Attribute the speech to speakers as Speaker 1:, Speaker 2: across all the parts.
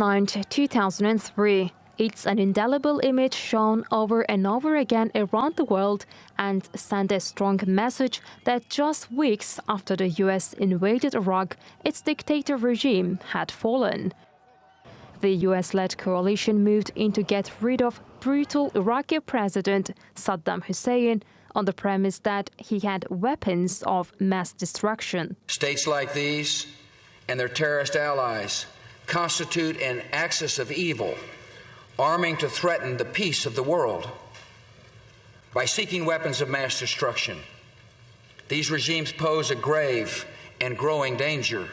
Speaker 1: 9, 2003. It's an indelible image shown over and over again around the world and sent a strong message that just weeks after the US invaded Iraq, its dictator regime had fallen. The US-led coalition moved in to get rid of brutal Iraqi President Saddam Hussein on the premise that he had weapons of mass destruction.
Speaker 2: States like these and their terrorist allies constitute an axis of evil, arming to threaten the peace of the world. By seeking weapons of mass destruction, these regimes pose a grave and growing danger.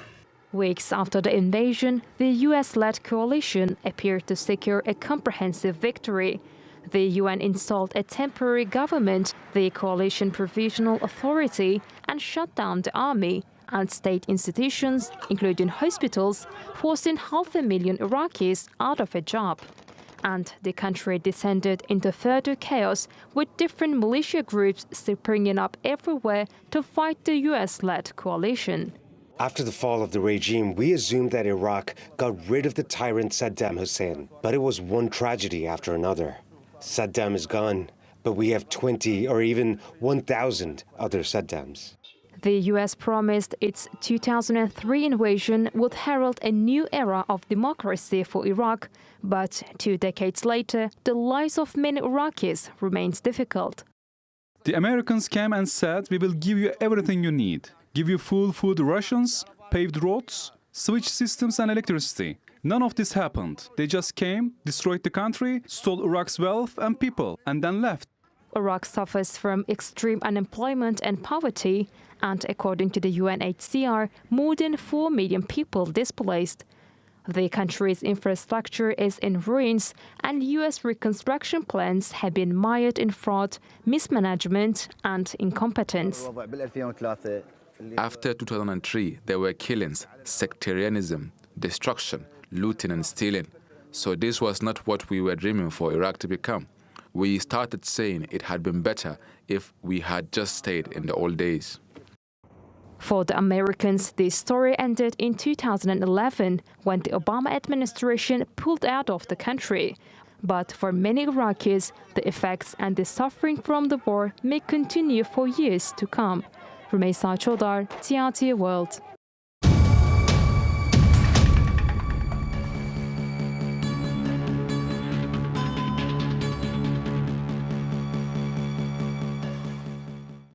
Speaker 1: Weeks after the invasion, the US-led coalition appeared to secure a comprehensive victory. The UN installed a temporary government, the Coalition Provisional Authority, and shut down the army and state institutions, including hospitals, forcing 500,000 Iraqis out of a job. And the country descended into further chaos, with different militia groups springing up everywhere to fight the US-led coalition.
Speaker 3: After the fall of the regime, we assumed that Iraq got rid of the tyrant Saddam Hussein. But it was one tragedy after another. Saddam is gone, but we have 20 or even 1,000 other Saddams.
Speaker 1: The US promised its 2003 invasion would herald a new era of democracy for Iraq, but 2 decades later, the lives of many Iraqis remains difficult.
Speaker 4: The Americans came and said, "We will give you everything you need. Give you full food rations, paved roads, switch systems and electricity." None of this happened. They just came, destroyed the country, stole Iraq's wealth and people, and then left.
Speaker 1: Iraq suffers from extreme unemployment and poverty, and according to the UNHCR, more than 4 million people displaced. The country's infrastructure is in ruins, and US reconstruction plans have been mired in fraud, mismanagement, and incompetence.
Speaker 5: After 2003, there were killings, sectarianism, destruction, looting and stealing. So this was not what we were dreaming for Iraq to become. We started saying it had been better if we had just stayed in the old days.
Speaker 1: For the Americans, this story ended in 2011 when the Obama administration pulled out of the country. But for many Iraqis, the effects and the suffering from the war may continue for years to come. Rumeysa Codar, TRT World.